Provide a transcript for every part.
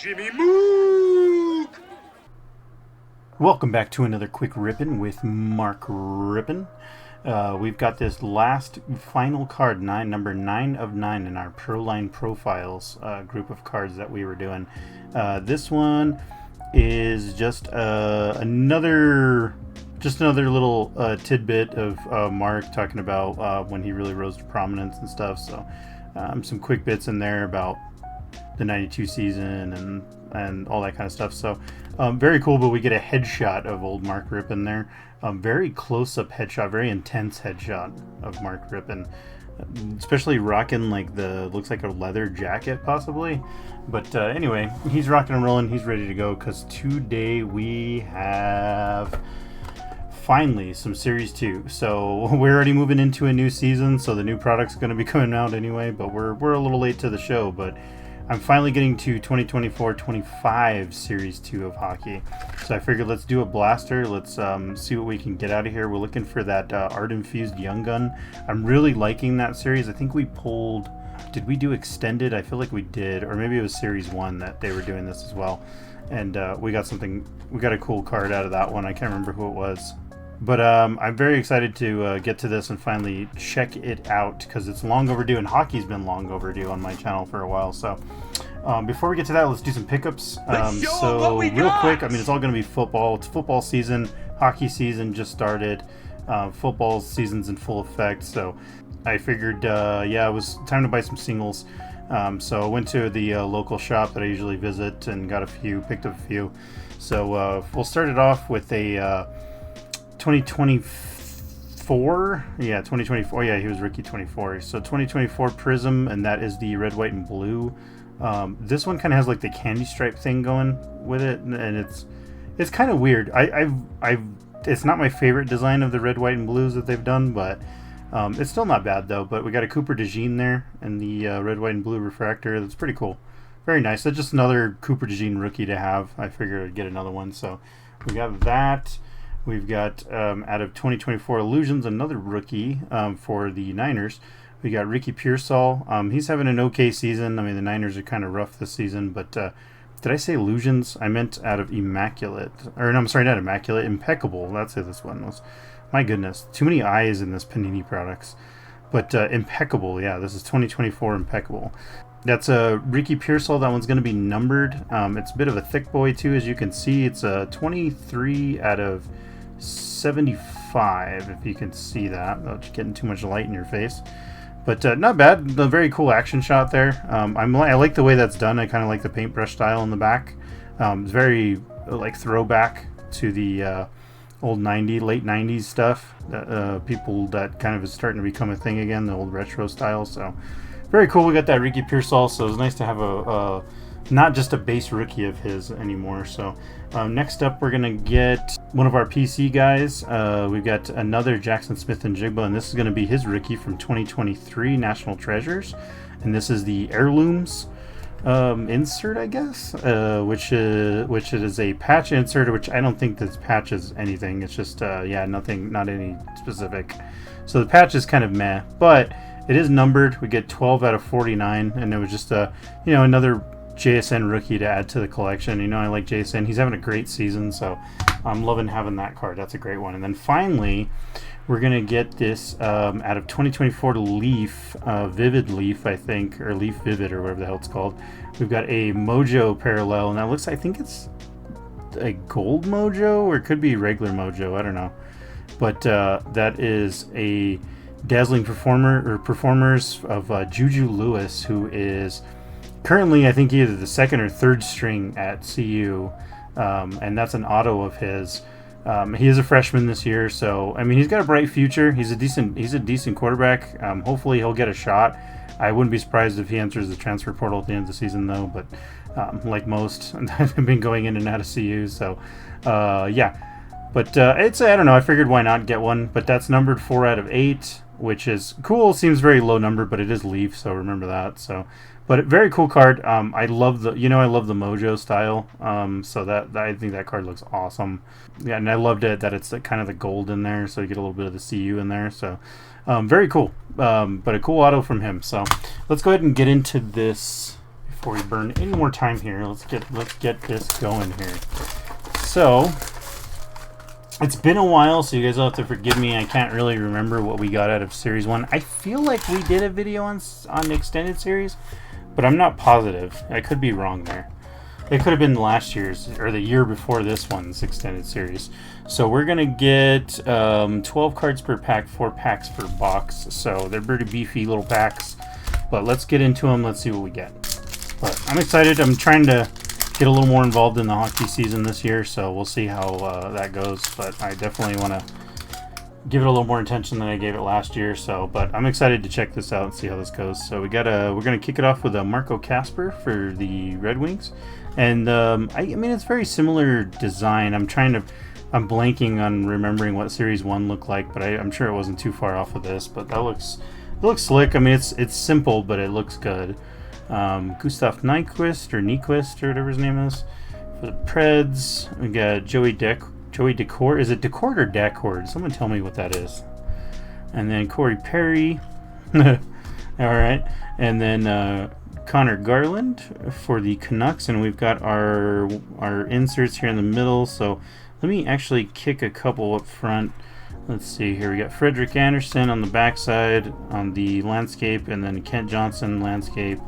Jimmy Mook! Welcome back to another quick Rippin with Mark Rippin. We've got this last final card, number 9 of 9 in our Proline Profiles group of cards that we were doing. This one is just another little tidbit of Mark talking about when he really rose to prominence and stuff. So some quick bits in there about the 92 season and all that kind of stuff. So very cool, but we get a headshot of old Mark Rippin there. Very close-up headshot, very intense headshot of Mark Rippin, especially rocking like looks like a leather jacket possibly. But anyway, he's rocking and rolling. He's ready to go because today we have finally some Series 2. So we're already moving into a new season, so the new product's going to be coming out anyway, but we're a little late to the show. But I'm finally getting to 2024-25 Series 2 of hockey. So I figured let's do a blaster. Let's see what we can get out of here. We're looking for that art-infused Young Gun. I'm really liking that series. I think we pulled... Did we do Extended? I feel like we did. Or maybe it was Series 1 that they were doing this as well. And we got a cool card out of that one. I can't remember who it was. But I'm very excited to get to this and finally check it out because it's long overdue, and hockey's been long overdue on my channel for a while. So before we get to that, let's do some pickups. So real quick, I mean, it's all going to be football. It's football season. Hockey season just started. Football season's in full effect. So I figured, it was time to buy some singles. So I went to the local shop that I usually visit and picked up a few. So we'll start it off with a 2024. Yeah, 2024. Yeah, he was rookie 24. So 2024 Prism, and that is the red, white, and blue. This one kind of has like the candy stripe thing going with it, and it's kind of weird. It's not my favorite design of the red, white, and blues that they've done, but it's still not bad though. But we got a Cooper DeJean there and the red, white, and blue refractor. That's pretty cool. Very nice. That's just another Cooper DeJean rookie to have. I figured I'd get another one. So we got that. We've got, out of 2024 Illusions, another rookie for the Niners. We got Ricky Pearsall. He's having an okay season. I mean, the Niners are kind of rough this season, but did I say Illusions? I meant out of Immaculate. Or no, I'm sorry, not Immaculate. Impeccable. That's who this one was. My goodness. Too many I's in this Panini products. But Impeccable, yeah, this is 2024 Impeccable. That's a Ricky Pearsall. That one's going to be numbered. It's a bit of a thick boy, too, as you can see. It's a 23 out of 75, if you can see that, without getting too much light in your face. But not bad. A very cool action shot there. I like the way that's done. I kind of like the paintbrush style in the back. It's very like throwback to the late 90s stuff. People that kind of is starting to become a thing again, the old retro style. So very cool. We got that Ricky Pearsall. So it's nice to have a not just a base rookie of his anymore. So next up, we're gonna get one of our PC guys. We've got another Jackson Smith and Jigba, and this is gonna be his rookie from 2023 National Treasures, and this is the Heirlooms insert, I guess, which is a patch insert, which I don't think this patch is anything. It's just nothing, not any specific. So the patch is kind of meh, but it is numbered. We get 12 out of 49, and it was just another JSN rookie to add to the collection. I like JSN. He's having a great season, so I'm loving having that card. That's a great one. And then finally, we're going to get this out of 2024 Leaf, Vivid Leaf, I think, or Leaf Vivid, or whatever the hell it's called. We've got a Mojo parallel, and that looks, I think it's a gold Mojo, or it could be regular Mojo. I don't know. But that is a dazzling performers of Juju Lewis, who is currently, I think, either the second or third string at CU, and that's an auto of his. He is a freshman this year, so I mean, he's got a bright future. He's a decent quarterback. Hopefully, he'll get a shot. I wouldn't be surprised if he enters the transfer portal at the end of the season, though. But like most, I've been going in and out of CU, so yeah. But it's, I don't know. I figured why not get one. But that's numbered 4 out of 8, which is cool. Seems very low number, but it is Leaf, so remember that. So. But very cool card. I love the Mojo style. So that I think that card looks awesome. Yeah, and I loved it that it's kind of the gold in there, so you get a little bit of the CU in there. So very cool. But a cool auto from him. So let's go ahead and get into this before we burn any more time here, let's get this going here. So it's been a while, so you guys will have to forgive me. I can't really remember what we got out of Series 1. I feel like we did a video on the Extended Series, but I'm not positive. I could be wrong there. It could have been last year's, or the year before this one's Extended Series. So we're going to get 12 cards per pack, 4 packs per box. So they're pretty beefy little packs. But let's get into them. Let's see what we get. But I'm excited. I'm trying to get a little more involved in the hockey season this year. So we'll see how that goes. But I definitely want to give it a little more attention than I gave it last year. So, but I'm excited to check this out and see how this goes. So we're going to kick it off with a Marco Kasper for the Red Wings. And I mean, it's very similar design. I'm blanking on remembering what Series 1 looked like, but I'm sure it wasn't too far off of this. But it looks slick. I mean, it's simple, but it looks good. Gustav Nyquist or whatever his name is for the Preds. We got Joey Decord. Is it Decord or Decord? Someone tell me what that is. And then Corey Perry. All right. And then Connor Garland for the Canucks, and we've got our inserts here in the middle. So let me actually kick a couple up front. Let's see here. We got Frederick Anderson on the backside on the landscape, and then Kent Johnson landscape.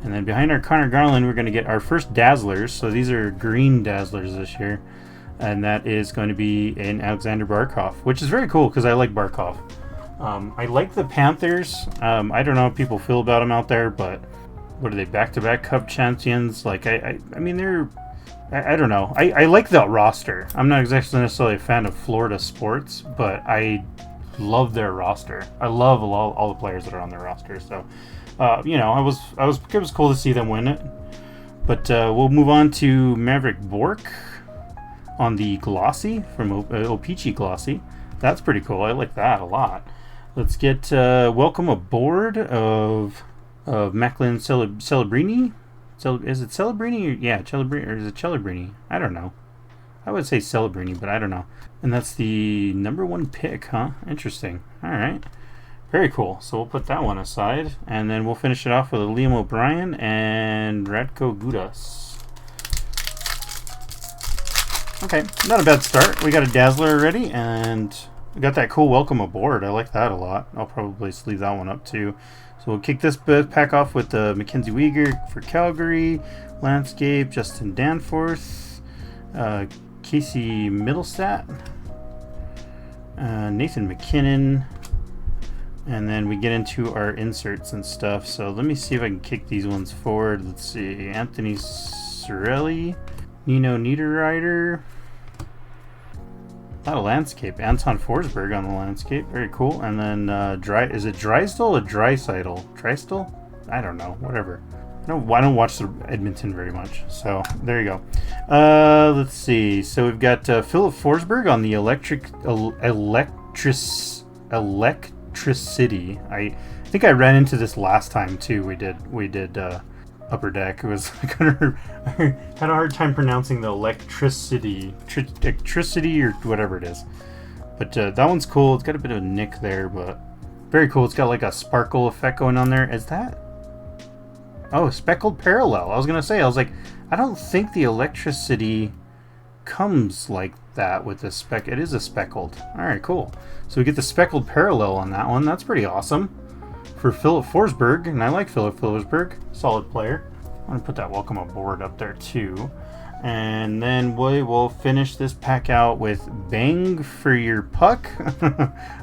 And then behind our Connor Garland, we're going to get our first Dazzlers. So these are green Dazzlers this year. And that is going to be an Alexander Barkov, which is very cool because I like Barkov. I like the Panthers. I don't know how people feel about them out there, but what are they, back-to-back Cup champions? Like, I mean, I don't know. I like the roster. I'm not exactly necessarily a fan of Florida sports, but I love their roster. I love all the players that are on their roster. So, you know, it was cool to see them win it. But we'll move on to Maverick Bork on the Glossy from O-Pee-Chee Glossy. That's pretty cool. I like that a lot. Let's get welcome aboard of Macklin Celebrini. Is it Celebrini? Yeah, Celebrini, or is it Celebrini? I don't know. I would say Celebrini, but I don't know. And that's the #1 pick, huh? Interesting. All right. Very cool. So we'll put that one aside, and then we'll finish it off with a Liam O'Brien and Radko Gudas. Okay, not a bad start. We got a Dazzler already, and we got that cool welcome aboard. I like that a lot. I'll probably sleeve that one up too. So we'll kick this pack off with Mackenzie Weegar for Calgary, Landscape, Justin Danforth, Casey Middlestat, Nathan McKinnon, and then we get into our inserts and stuff. So let me see if I can kick these ones forward. Let's see, Anthony Cirelli, Nino Niederreiter, not a Landscape, Anton Forsberg on the Landscape, very cool. And then is it Drysdale or Draisaitl? Drysdale? I don't know, whatever. I don't watch the Edmonton very much, so there you go. Let's see. So we've got Philip Forsberg on the Electricity. I think I ran into this last time too. We did Upper Deck. It was had a hard time pronouncing the electricity or whatever it is. But that one's cool. It's got a bit of a nick there, but very cool. It's got like a sparkle effect going on there. Is that? Oh, speckled parallel. I was gonna say. I was like, I don't think the electricity comes like that with the spec. It is a speckled. All right, cool. So we get the speckled parallel on that one. That's pretty awesome. For Philip Forsberg, and I like Philip Forsberg, solid player. I'm going to put that welcome aboard up there too. And then we will finish this pack out with Bang for Your Puck.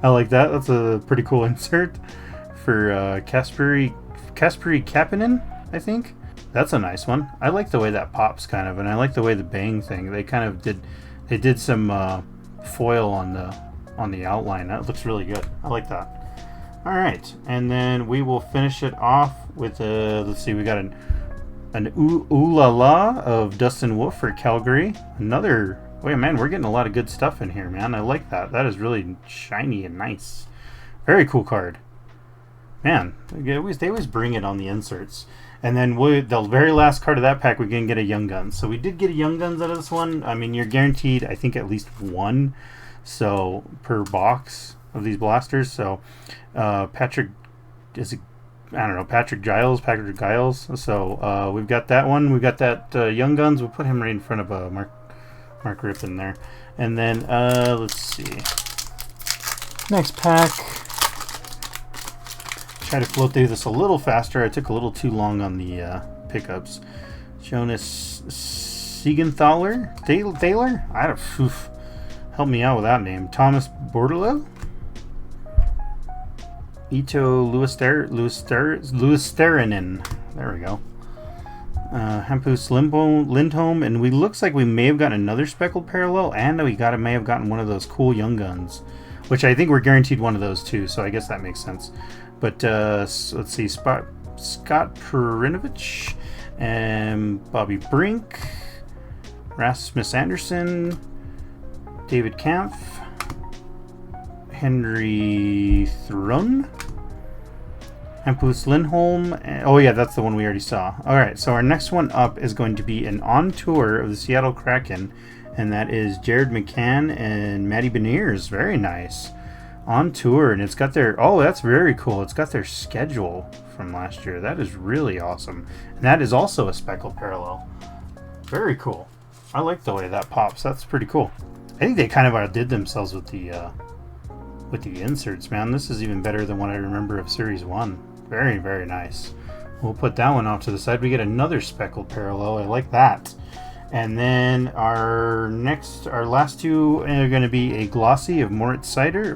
I like that. That's a pretty cool insert for Kasperi Kapanen, I think. That's a nice one. I like the way that pops kind of, and I like the way the Bang thing. They kind of did some foil on the outline. That looks really good. I like that. All right, and then we will finish it off with let's see, we got an Ooh La La of Dustin Wolf for Calgary. Another, oh man, we're getting a lot of good stuff in here, man. I like that. That is really shiny and nice. Very cool card. Man, they always bring it on the inserts. And then the very last card of that pack, we're going to get a Young Guns. So we did get a Young Guns out of this one. I mean, you're guaranteed, I think, at least one per box of these blasters. So Patrick, is it I don't know, Patrick Giles. So we've got that one. We've got that Young Guns. We'll put him right in front of Mark Rippin there. And then let's see. Next pack. Try to float through this a little faster. I took a little too long on the pickups. Jonas Siegenthaler? Thaler? I don't. Oof. Help me out with that name. Thomas Bordelot? Ito Luisterinen. There we go. Hampus Lindholm, and we looks like we may have gotten another speckled parallel, and may have gotten one of those cool Young Guns, which I think we're guaranteed one of those too. So I guess that makes sense. But let's see, Scott Perinovich, and Bobby Brink, Rasmus Anderson, David Kampf, Henry Thrun, Hampus Lindholm. Oh yeah, that's the one we already saw. Alright, so our next one up is going to be an on tour of the Seattle Kraken, and that is Jared McCann and Matty Beniers. Very nice. On tour, and it's got their, oh, that's very cool. It's got their schedule from last year. That is really awesome. And that is also a speckled parallel. Very cool. I like the way that pops. That's pretty cool. I think they kind of outdid themselves with the inserts, man. This is even better than what I remember of Series 1. Very, very nice. We'll put that one off to the side. We get another speckled parallel. I like that. And then our last two are going to be a glossy of Moritz Cedar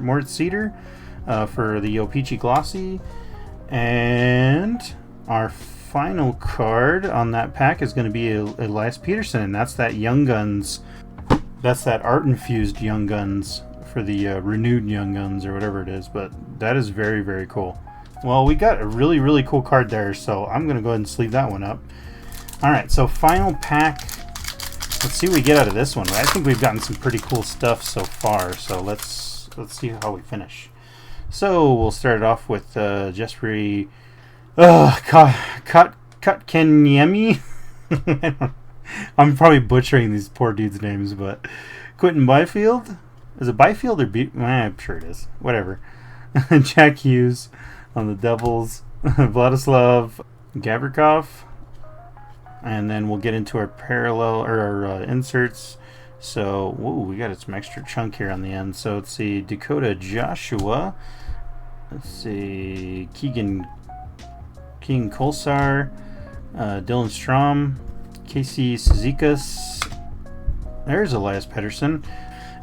for the O-Pee-Chee glossy. And our final card on that pack is going to be Elias Peterson, and that's that Young Guns. That's that art-infused Young Guns for the renewed Young Guns or whatever it is. But that is very, very cool. Well, we got a really, really cool card there, so I'm going to go ahead and sleeve that one up. All right, so final pack. Let's see what we get out of this one. I think we've gotten some pretty cool stuff so far, so let's see how we finish. So we'll start it off with Jesperi Kotkaniemi. I'm probably butchering these poor dudes' names, but Quentin Byfield? Is it Byfield or I'm sure it is. Whatever. Jack Hughes on the Devils. Vladislav Gavrikov. And then we'll get into our parallel or our inserts. So, whoa, we got some extra chunk here on the end. So let's see, Dakota Joshua. Let's see, Keegan Kolsar, Dylan Strom, Casey Cizikas. There's Elias Pettersson.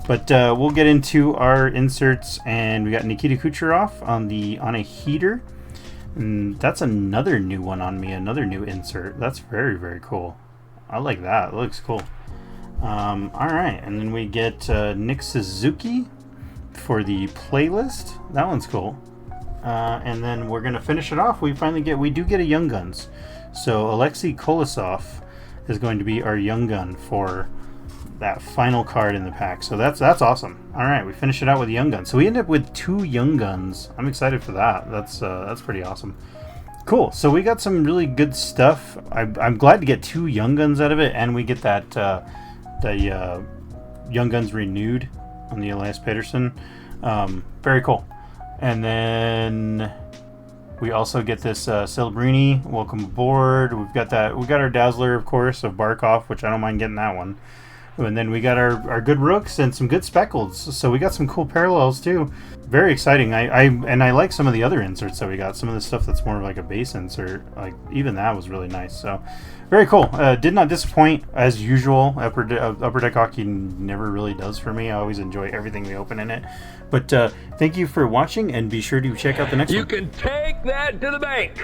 But we'll get into our inserts, and we got Nikita Kucherov on a heater. And that's another new one on me, another new insert. That's very, very cool. I like that. It looks cool. Alright, and then we get Nick Suzuki for the playlist. That one's cool. And then we're going to finish it off. We do get a Young Guns. So Alexei Kolosov is going to be our Young Gun for that final card in the pack. So that's awesome. All right, we finish it out with Young Guns. So we end up with 2 Young Guns. I'm excited for that. That's pretty awesome. Cool. So we got some really good stuff. I'm glad to get 2 Young Guns out of it, and we get that the Young Guns renewed on the Elias Pettersson. Very cool. And then we also get this Celebrini. Welcome aboard. We got our Dazzler, of course, of Barkov, which I don't mind getting that one. And then we got our good rooks and some good speckleds. So we got some cool parallels too. Very exciting. I like some of the other inserts that we got. Some of the stuff that's more like a base insert. Like even that was really nice. So very cool. Did not disappoint as usual. Upper Deck Hockey never really does for me. I always enjoy everything we open in it. But thank you for watching, and be sure to check out the next one. You can take that to the bank.